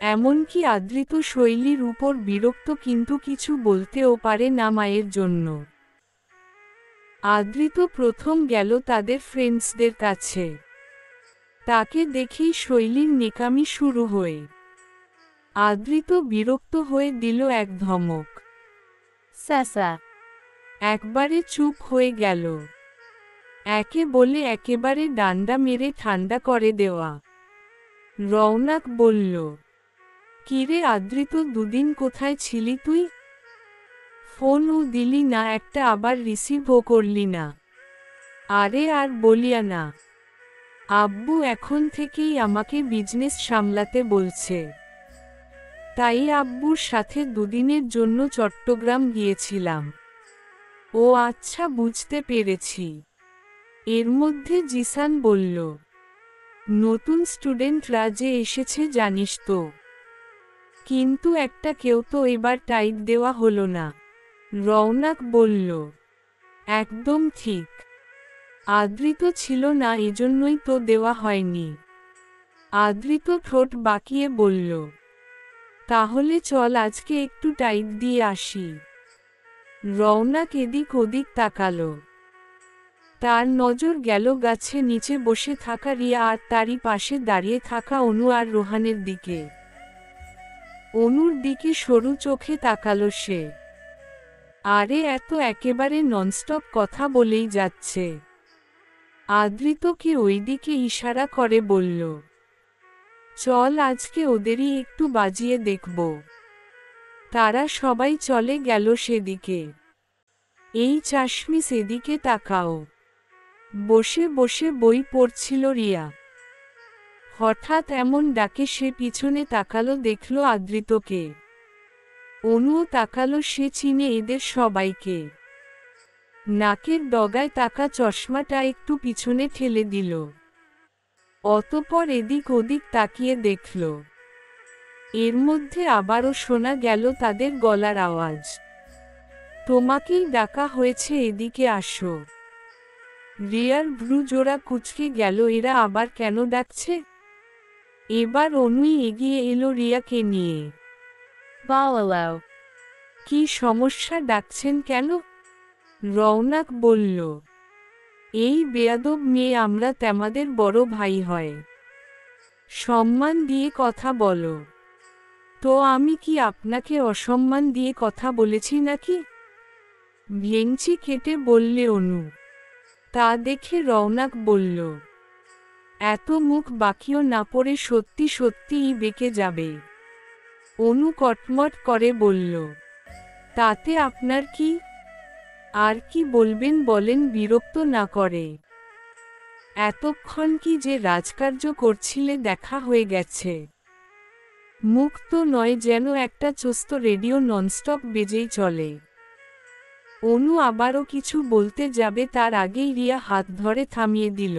এমনকি আদৃত শৈলীর উপর বিরক্ত, কিন্তু কিছু বলতেও পারে না মায়ের জন্য। আদৃত প্রথম গেল তাদের ফ্রেন্ডসদের কাছে। তাকে দেখেই শৈলীর নেকামি শুরু হয়ে। আদৃত বিরক্ত হয়ে দিল এক ধমক। স্যাসা। একবারে চুপ হয়ে গেল। একে বলে একেবারে ডান্ডা মেরে ঠান্ডা করে দেওয়া। রওনাক বলল, কিরে আদৃত, দুদিন কোথায় ছিলি তুই? ফোনও দিলি না একটা, আবার রিসিভও করলি না। আরে আর বলিয়া না, আব্বু এখন থেকেই আমাকে বিজনেস সামলাতে বলছে। তাই আব্বুর সাথে দুদিনের জন্য চট্টগ্রাম গিয়েছিলাম। ও আচ্ছা, বুঝতে পেরেছি। এর মধ্যে জিসান বলল, নতুন স্টুডেন্টরা যে এসেছে জানিস তো। কিন্তু একটা কেউ তো এবার টাইট দেওয়া হলো না। রওনাক বলল, একদম ঠিক। আদৃত ছিল না, এজন্যই তো দেওয়া হয়নি। আদৃত ঠোঁট বাঁকিয়ে বলল, তাহলে চল আজকে একটু টাইট দিয়ে আসি। রওনাক এদিক ওদিক তাকালো। তার নজর গেল গাছে নিচে বসে থাকা রিয়া আর তারই পাশে দাঁড়িয়ে থাকা অনু আর রোহানের দিকে। অনুর দিকে সরু চোখে তাকালো সে। আরে এত একেবারে ননস্টপ কথা বলেই যাচ্ছে। আদৃতকে ওইদিকে ইশারা করে বলল, চল আজকে ওদেরই একটু বাজিয়ে দেখব। তারা সবাই চলে গেল সেদিকে। এই চাশমি, সেদিকে তাকাও। বসে বসে বই পড়ছিল রিয়া। হঠাৎ এমন ডাকে সে পিছনে তাকালো, দেখল আদৃতকে। অনুও তাকালো, সে চিনে এদের সবাইকে। নাকের ডগায় তাকা চশমাটা একটু পিছনে ঠেলে দিল। অতঃপর এদিক ওদিক তাকিয়ে দেখল। এর মধ্যে আবারও শোনা গেল তাদের গলার আওয়াজ। তোমাকেই ডাকা হয়েছে, এদিকে আসো। রিয়ার ভ্রু জোড়া কুঁচকে গেল, এরা আবার কেন ডাকছে? এবার অনুই এগিয়ে এলো রিয়াকে নিয়ে। বাওয়াও। কি সমস্যা, ডাকছেন কেন? রওনাক বলল, এই বেয়াদব মেয়ে, আমরা তেমাদের বড় ভাই হয়। সম্মান দিয়ে কথা বলো। তো আমি কি আপনাকে অসম্মান দিয়ে কথা বলেছি নাকি? ভেংচি কেটে বললে অনু। তা দেখে রওনাক বলল, এত মুখ বাকিও না, পড়ে সত্যি সত্যিই বেঁকে যাবে। অনু কটমট করে বলল, তাতে আপনার কি? আর কি বলবেন বলেন, বিরক্ত না করে। এতক্ষণ কি যে রাজকার্য করছিলে দেখা হয়ে গেছে। মুখ তো নয়, যেন একটা চোস্ত রেডিও ননস্টপ বেজেই চলে। অনু আবারও কিছু বলতে যাবে, তার আগেই রিয়া হাত ধরে থামিয়ে দিল।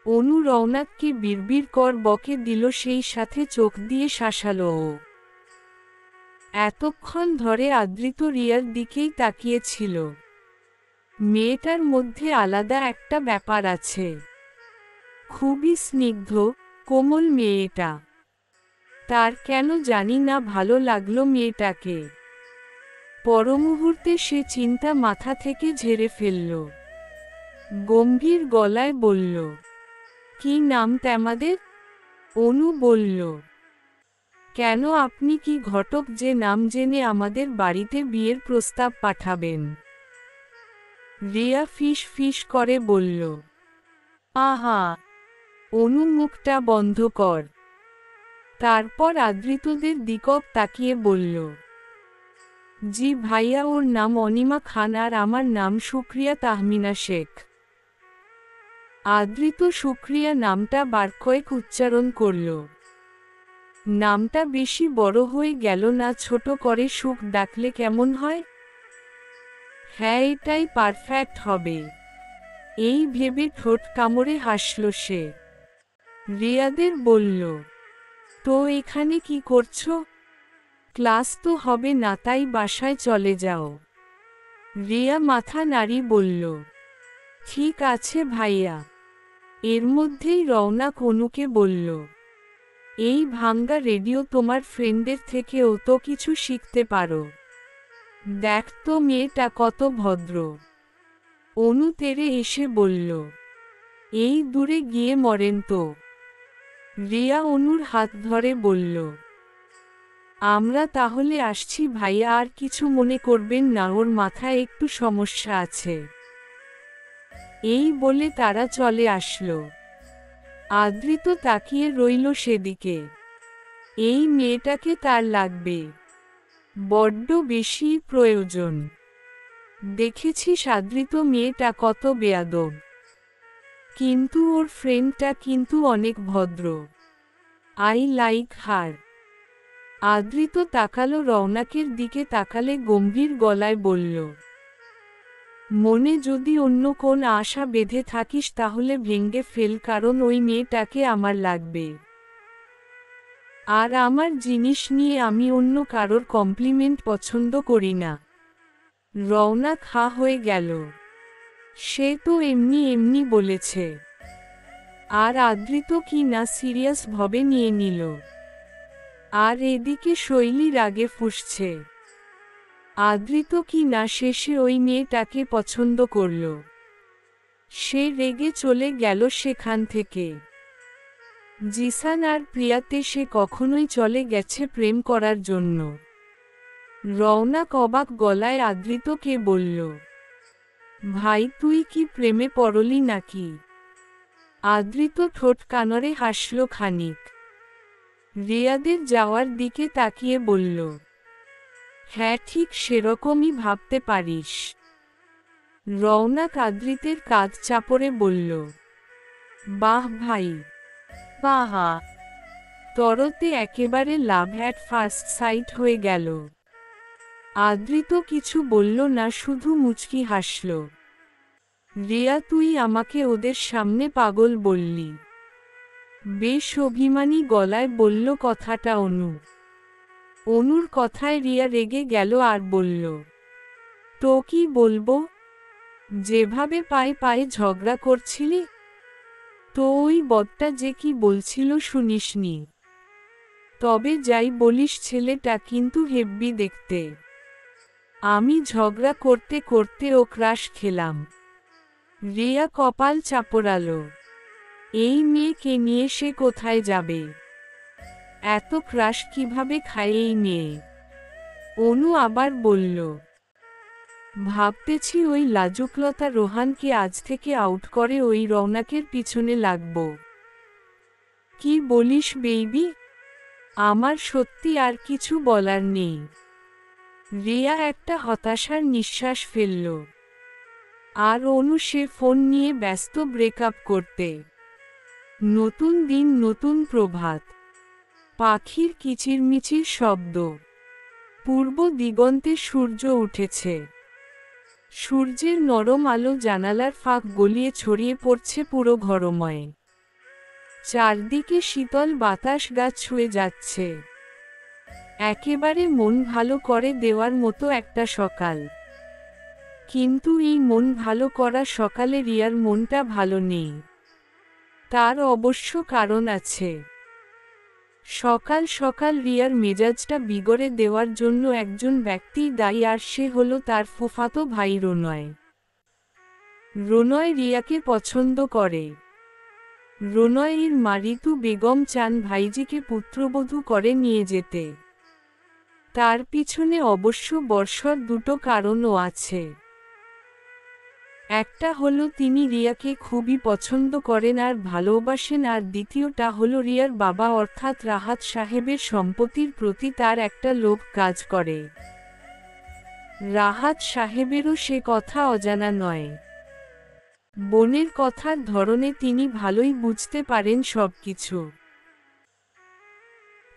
অনু রওনাককে বিড়বিড় কর বকে দিল, সেই সাথে চোখ দিয়ে শাসালো ও। এতক্ষণ ধরে আদৃত রিয়ার দিকেই তাকিয়েছিল। মেয়েটার মধ্যে আলাদা একটা ব্যাপার আছে। খুবই স্নিগ্ধ, কোমল মেয়েটা। তার কেন জানি না ভালো লাগলো মেয়েটাকে। পরমুহূর্তে সে চিন্তা মাথা থেকে ঝেড়ে ফেলল। গম্ভীর গলায় বলল, কি নাম তেমাদের? অনু বলল, কেন, আপনি কি ঘটক যে নাম জেনে আমাদের বাড়িতে বিয়ের প্রস্তাব পাঠাবেন? রিয়া ফিস ফিস করে বলল, আহা। অনু মুখটা বন্ধ কর। তারপর আদৃতদের দিকক তাকিয়ে বলল, জি ভাইয়া, ওর নাম অনিমা খান আর আমার নাম শুক্রিয়া তাহমিনা শেখ। আদৃত শুক্রিয়া নামটা বার কয়েক উচ্চারণ করল। নামটা বেশি বড় হয়ে গেল না, ছোট করে সুখ ডাকলে কেমন হয়? হ্যাঁ, এটাই পারফেক্ট হবে। এই ভেবে ঠোঁট কামড়ে হাসল সে। রিয়াদের বলল, তো এখানে কি করছো? ক্লাস তো হবে না, তাই বাসায় চলে যাও। রিয়া মাথা নাড়ি বলল, ঠিক আছে ভাইয়া। এর মধ্যেই রওনাক অনুকে বলল, এই ভাঙ্গা রেডিও তোমার ফ্রেন্ডের থেকেও তো কিছু শিখতে পারো। দেখ তো মেয়েটা কত ভদ্র। অনু তেরে এসে বলল, এই দূরে গিয়ে মরেন তো। রিয়া অনুর হাত ধরে বলল, আমরা তাহলে আসছি ভাইয়া, আর কিছু মনে করবেন না, ওর মাথায় একটু সমস্যা আছে। এই বলে তারা চলে আসলো। আদৃত তাকিয়ে রইল সেদিকে। এই মেয়েটাকে তার লাগবে, বড্ড বেশি প্রয়োজন। দেখেছিস আদৃত মেয়েটা কত বেয়াদব, কিন্তু ওর ফ্রেন্ডটা কিন্তু অনেক ভদ্র। I like her. আদৃত তাকালো রওনাকের দিকে, তাকালে গম্ভীর গলায় বলল, মনে যদি অন্য কোন আশা বেঁধে থাকিস তাহলে ভেঙ্গে ফেল, কারণ ওই মেয়েটাকে আমার লাগবে। আর আমার জিনিস নিয়ে আমি অন্য কারোর কমপ্লিমেন্ট পছন্দ করি না। রওনাক হা হয়ে গেল। সে তো এমনি এমনি বলেছে। আর আদৃত কি না সিরিয়াস ভাবে নিয়ে নিল। আর এদিকে শৈলী রাগে ফুঁসছে। আদৃত কি না শেষে ওই মেয়েটাকে পছন্দ করল। সে রেগে চলে গেল সেখান থেকে। জিসান আর প্রিয়াতে সে কখনোই চলে গেছে প্রেম করার জন্য। রওনাক অবাক গলায় আদৃতকে বলল, ভাই তুই কি প্রেমে পড়লি নাকি? আদৃত ঠোঁট কানরে হাসল খানিক। রিয়াদের যাওয়ার দিকে তাকিয়ে বলল, হ্যাঁ ঠিক সেরকমই ভাবতে পারিস। রওনাক আদৃতের কাঁধ চাপড়ে বলল, বাহ ভাই, বাহা। তরতে একেবারে লাভ অ্যাট ফার্স্ট সাইট হয়ে গেল। আদৃত কিছু বলল না, শুধু মুচকি হাসল। রিয়া তুই আমাকে ওদের সামনে পাগল বললি। বেশ অভিমানী গলায় বলল কথাটা অনু। অনুর কথায় রিয়া রেগে গেল আর বলল, তো কি বলবো? যেভাবে পায়ে পায়ে ঝগড়া করছিলি? তো ওই বদটা যে কি বলছিল শুনিসনি? তবে যাই বলিস ছেলেটা কিন্তু হেব্বি দেখতে। আমি ঝগড়া করতে করতে ও ক্রাশ খেলাম। রিয়া কপাল চাপড়ালো। এই মেয়েকে নিয়ে সে কোথায় যাবে? এত ক্রাশ কিভাবে খায় এই মেয়ে? অনু আবার বলল, ভাবতেছি ওই লাজুকলতা রোহানকে আজ থেকে আউট করে ওই রওনাকের পিছনে লাগব। কি বলিস বেবি? আমার সত্যি আর কিছু বলার নেই। রিয়া একটা হতাশার নিঃশ্বাস ফেলল। আর অনু সে ফোন নিয়ে ব্যস্ত ব্রেকআপ করতে। নতুন দিন, নতুন প্রভাত। পাখির কিচিরমিচির শব্দ। পূর্ব দিগন্তে সূর্য উঠেছে। সূর্যের নরম আলো জানালার ফাঁক গলিয়ে ছড়িয়ে পড়ছে পুরো ঘরময়। চারদিকে শীতল বাতাস গা ছুঁয়ে যাচ্ছে। একেবারে মন ভালো করে দেওয়ার মতো একটা সকাল। কিন্তু এই মন ভালো করা সকালে রিয়ার মনটা ভালো নেই। তার অবশ্য কারণ আছে। সকাল সকাল রিয়ার মেজাজটা বিগড়ে দেওয়ার জন্য একজন ব্যক্তিই দায়ী, আর সে হলো তার ফুফাতো ভাই রণয়। রণয় রিয়াকে পছন্দ করে। রণয়ের মা ঋতু বেগম চান ভাইজিকে পুত্রবধূ করে নিয়ে যেতে। তার পিছনে অবশ্য বর্ষর দুটো কারণও আছে। একটা হলো তিনি রিয়াকে খুবই পছন্দ করেন আর ভালোবাসেন, আর দ্বিতীয়টা হলো রিয়ার বাবা অর্থাৎ রাহাত সাহেবের সম্পত্তির প্রতি তার একটা লোভ কাজ করে। রাহাত সাহেবেরও সে কথা অজানা নয়। বোনের কথার ধরনে তিনি ভালোই বুঝতে পারেন সবকিছু।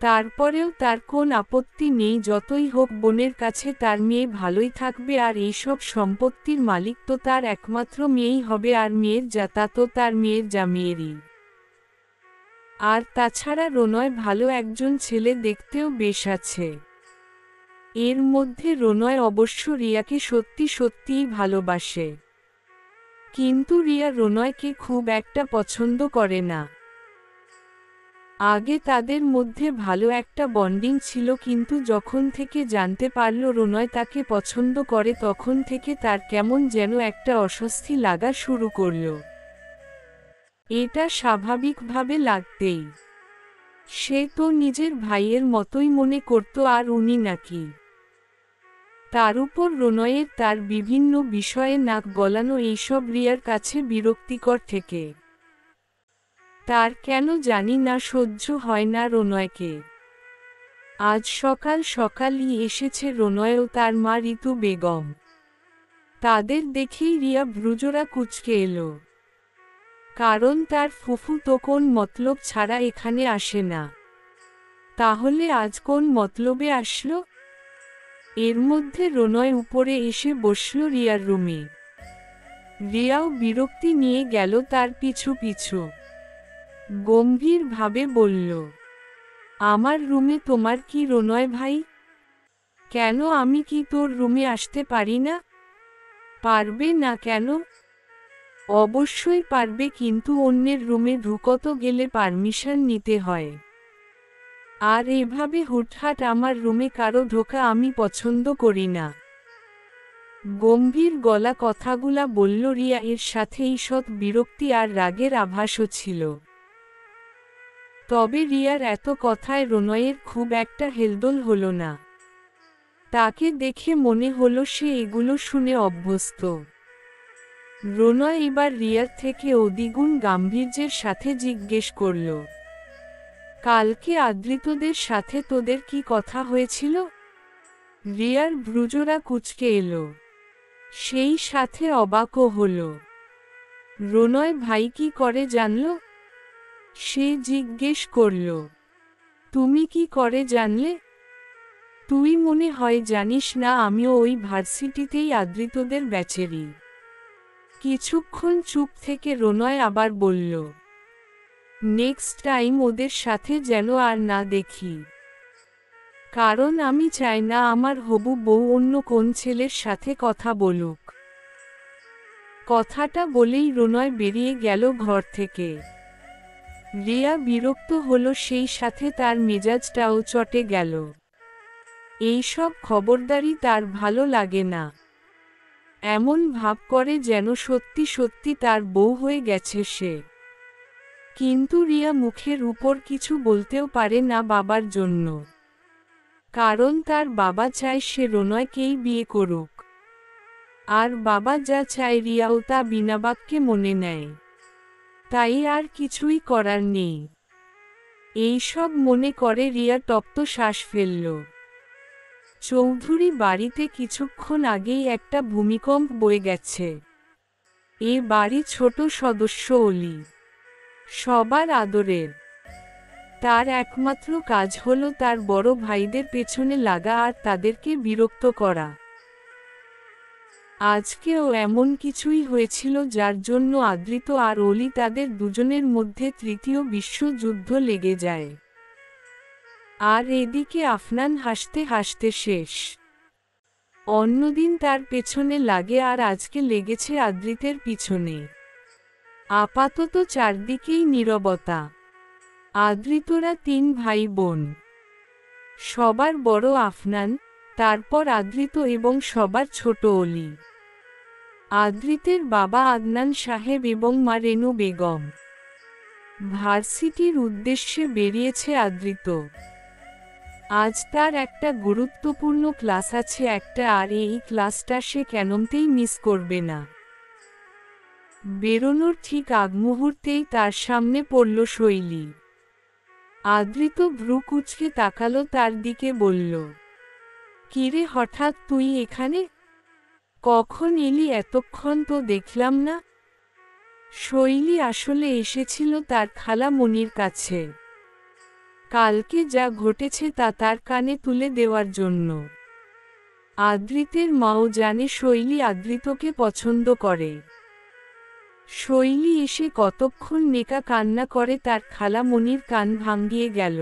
তারপরেও তার কোন আপত্তি নেই, যতই হোক বোনের কাছে তার মেয়ে ভালোই থাকবে, আর এইসব সম্পত্তির মালিক তো তার একমাত্র মেয়েই হবে, আর মেয়ের জাতা তো তার মেয়ের জামিয়েরই। আর তাছাড়া রনয় ভালো একজন ছেলে, দেখতেও বেশ আছে। এর মধ্যে রনয় অবশ্য রিয়াকে সত্যি সত্যিই ভালোবাসে। কিন্তু রিয়া রনয়কে খুব একটা পছন্দ করে না। আগে তাদের মধ্যে ভালো একটা বন্ডিং ছিল, কিন্তু যখন থেকে জানতে পারল রনয় তাকে পছন্দ করে তখন থেকে তার কেমন যেন একটা অস্বস্তি লাগা শুরু করল। এটা স্বাভাবিকভাবে লাগতেই। সে তো নিজের ভাইয়ের মতোই মনে করত, আর উনি নাকি। তার উপর রনয়ের তার বিভিন্ন বিষয়ে নাক গলানো, এইসব রিয়ার কাছে বিরক্তিকর থেকে। তার কেন জানি না সহ্য হয় না রনয়কে। আজ সকাল সকালই এসেছে রনয় ও তার মা ঋতু বেগম। তাদের দেখেই রিয়া ভ্রুজোড়া কুঁচকে এলো। কারণ তার ফুফু তো কোন মতলব ছাড়া এখানে আসে না। তাহলে আজ কোন মতলবে আসলো? এর মধ্যে রনয় উপরে এসে বসল রিয়ার রুমে। রিয়াও বিরক্তি নিয়ে গেল তার পিছু পিছু। গম্ভীরভাবে বলল, আমার রুমে তোমার কি রনয় ভাই? কেন, আমি কি তোর রুমে আসতে পারি না? পারবে না কেন? অবশ্যই পারবে, কিন্তু অন্যের রুমে ঢুকতে গেলে পারমিশন নিতে হয়। আর এভাবে হুটহাট আমার রুমে কারো ঢোকা আমি পছন্দ করি না। গম্ভীর গলা কথাগুলা বলল রিয়া, এর সাথে ঈষৎ বিরক্তি আর রাগের আভাসও ছিল। তবে রিয়ার এত কথায় রনয়ের খুব একটা হেলদোল হলো না। তাকে দেখে মনে হলো সে এগুলো শুনে অভ্যস্ত। রনয় এবার রিয়ার থেকে দ্বিগুণ গাম্ভীর্যের সাথে জিজ্ঞেস করল, কালকে আদ্রিতদের সাথে তোদের কি কথা হয়েছিল? রিয়ার ভ্রুজোড়া কুঁচকে এলো, সেই সাথে অবাকও হল। রনয় ভাই কি করে জানল? সে জিজ্ঞেস করল, তুমি কি করে জানলে? তুই মনে হয় জানিস না, আমিও ওই ভার্সিটিতেই আদ্রিতদের ব্যাচেরই। কিছুক্ষণ চুপ থেকে রনয় আবার বলল, নেক্সট টাইম ওদের সাথে যেন আর না দেখি। কারণ আমি চাই না আমার হবু বউ অন্য কোন ছেলের সাথে কথা বলুক। কথাটা বলেই রনয় বেরিয়ে গেল ঘর থেকে। রিয়া বিরক্ত হলো, সেই সাথে তার মেজাজটাও চটে গেল। এইসব খবরদারি তার ভালো লাগে না। এমন ভাব করে যেন সত্যি সত্যি তার বউ হয়ে গেছে সে। কিন্তু রিয়া মুখের উপর কিছু বলতেও পারে না বাবার জন্য। কারণ তার বাবা চায় সে রনয়কেই বিয়ে করুক। আর বাবা যা চায় রিয়াও তা বিনা বাক্যে মনে নেয়। তাই আর কিছুই করার নেই। এইসব মনে করে রিয়া তপ্ত শ্বাস ফেলল। চৌধুরী বাড়িতে কিছুক্ষণ আগেই একটা ভূমিকম্প বয়ে গেছে। এ বাড়ি ছোট সদস্য অলি, সবার আদরের। তার একমাত্র কাজ হলো তার বড় ভাইদের পেছনে লাগা আর তাদেরকে বিরক্ত করা। আজকেও এমন কিছুই হয়েছিল যার জন্য আদ্রিত আর অলি তাদের দুজনের মধ্যে তৃতীয় বিশ্বযুদ্ধ লেগে যায়। আর এদিকে আফনান হাসতে হাসতে শেষ। অন্যদিন তার পেছনে লাগে আর আজকে লেগেছে আদ্রিতের পিছনে। আপাতত চারদিকেই নীরবতা। আদ্রিতরা 3 ভাই বোন। সবার বড় আফনান, তারপর আদ্রিত এবং সবার ছোট অলি। আদ্রিতের বাবা আদনান সাহেব এবং মা রেনু বেগম। ভার্সিটির উদ্দেশ্যে বেরিয়েছে আদ্রিত। আজ তার একটা গুরুত্বপূর্ণ ক্লাস আছে একটা, আর এই ক্লাসটা সে কেনমতেই মিস করবে না। বেরোনোর ঠিক আগ মুহূর্তেই তার সামনে পড়ল শৈলী। আদ্রিত ভ্রু কুঁচকে তাকালো তার দিকে, বলল, কিরে হঠাৎ তুই এখানে? কখন এলি? এতক্ষণ তো দেখলাম না। শৈলী আসলে এসেছিল তার খালা মনির কাছে কালকে যা ঘটেছে তা তার কানে তুলে দেওয়ার জন্য। আদ্রিতের মাও জানে শৈলী আদ্রিতকে পছন্দ করে। শৈলী এসে কতক্ষণ নেকা কান্না করে তার খালামণির কান ভাঙ্গিয়ে গেল।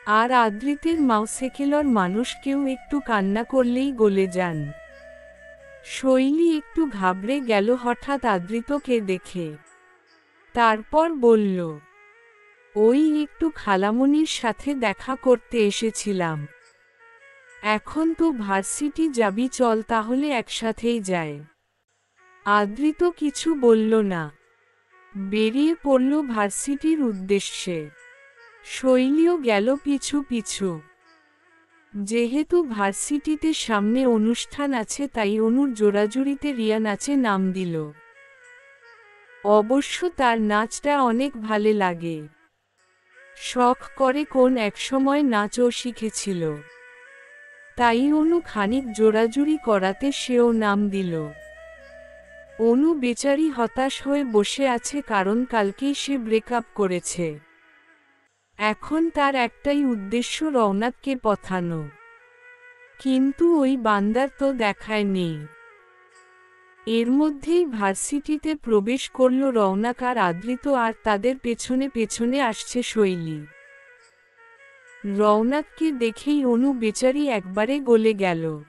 আর আদ্রিতের মাউসেকেলর মানুষ কেউ একটু কান্না করলেই গলে যান। শৈলী একটু ঘাবড়ে গেল হঠাৎ আদ্রিতকে দেখে। তারপর বলল, ওই একটু খালামণির সাথে দেখা করতে এসেছিলাম। এখন তো ভার্সিটি যাবি, চল তাহলে একসাথেই যায়। আদ্রিত কিছু বলল না, বেরিয়ে পড়ল ভার্সিটির উদ্দেশ্যে। শৈলীও গেল পিছু পিছু। যেহেতু ভার্সিটিতে সামনে অনুষ্ঠান আছে তাই অনুর জোড়াজুড়িতে রিয়া নাচে নাম দিল। অবশ্য তার নাচটা অনেক ভালো লাগে। শখ করে কোন একসময় নাচও শিখেছিল। তাই অনু খানিক জোড়াজুড়ি করাতে সেও নাম দিল। অনু বেচারি হতাশ হয়ে বসে আছে, কারণ কালকেই সে ব্রেকআপ করেছে। এখন তার একটাই উদ্দেশ্য রওনাককে পথানো। কিন্তু ওই বান্দার তো দেখায় নেই। এর মধ্যেই ভার্সিটিতে প্রবেশ করল রওনাক আর আদ্রিত, আর তাদের পেছনে পেছনে আসছে শৈলী। রওনাককে দেখেই অনু বেচারি একবারে গলে গেল।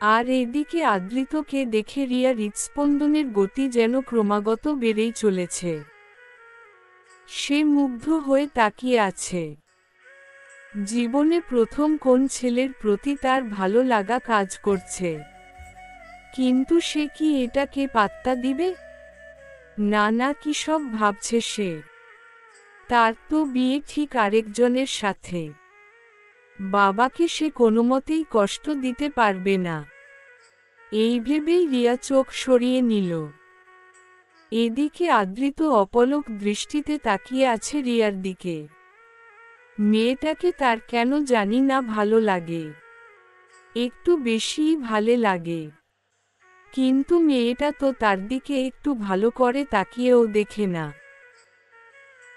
আর এদিকে আদ্রিতকে দেখে রিয়া হৃৎস্পন্দনের গতি যেন ক্রমাগত বেড়েই চলেছে। সে মুগ্ধ হয়ে তাকিয়ে আছে। জীবনে প্রথম কোন ছেলের প্রতি তার ভালো লাগা কাজ করছে। কিন্তু সে কি এটাকে পাত্তা দিবে? না না, কি সব ভাবছে সে। তার তো বিয়ে ঠিক আরেকজনের সাথে। বাবাকে সে কোনোমতেই কষ্ট দিতে পারবে না। এই ভেবেই রিয়া চোখ সরিয়ে নিল। এদিকে আদ্রিত অপলক দৃষ্টিতে তাকিয়ে আছে রিয়ার দিকে। মেয়েটাকে তার কেন জানি না ভালো লাগে। একটু বেশিই ভালো লাগে। কিন্তু মেয়েটা তো তার দিকে একটু ভালো করে তাকিয়েও দেখে না।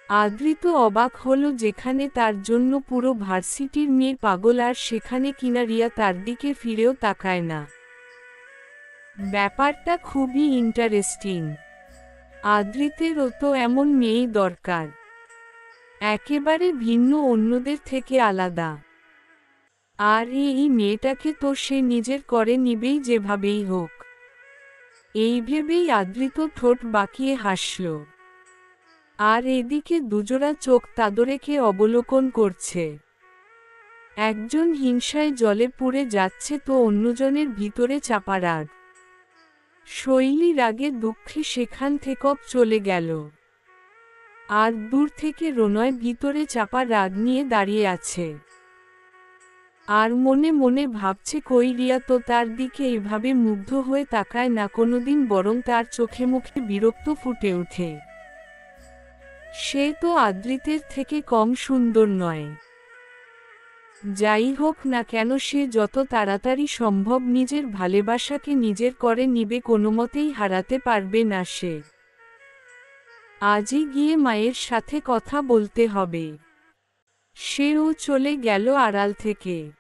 আদ্রিত অবাক হলো, যেখানে তার জন্য পুরো ভার্সিটির মেয়ে পাগল, আর সেখানে কিনা রিয়া তার দিকে ফিরেও তাকায় না। ব্যাপারটা খুবই ইন্টারেস্টিং। আদ্রিতেরও তো এমন মেয়েই দরকার, একেবারে ভিন্ন, অন্যদের থেকে আলাদা। আর এই মেয়েটাকে তো সে নিজের করে নিবেই যেভাবেই হোক। এই ভেবেই আদ্রিত ঠোঁট বাঁকিয়ে হাসল। আর এদিকে দুজোড়া চোখ তাদেরকে অবলোকন করছে। একজন হিংসায় জলে পুড়ে যাচ্ছে তো অন্যজনের ভিতরে চাপা রাগ। শৈলী রাগে দুঃখে সেখান থেকে চলে গেল। আর দূর থেকে রণয় ভিতরে চাপা রাগ নিয়ে দাঁড়িয়ে আছে। আর মনে মনে ভাবছে, কই রিয়া তো তার দিকে এভাবে মুগ্ধ হয়ে তাকায় না কোনোদিন, বরং তার চোখে মুখে বিরক্ত ফুটে ওঠে। সে তো আদ্রিতের থেকে কম সুন্দর নয়। যাই হোক না কেন, সে যত তাড়াতাড়ি সম্ভব নিজের ভালোবাসাকে নিজের করে নিবে, কোনোমতেই হারাতে পারবে না সে। আজই গিয়ে মায়ের সাথে কথা বলতে হবে। সেও চলে গেল আড়াল থেকে।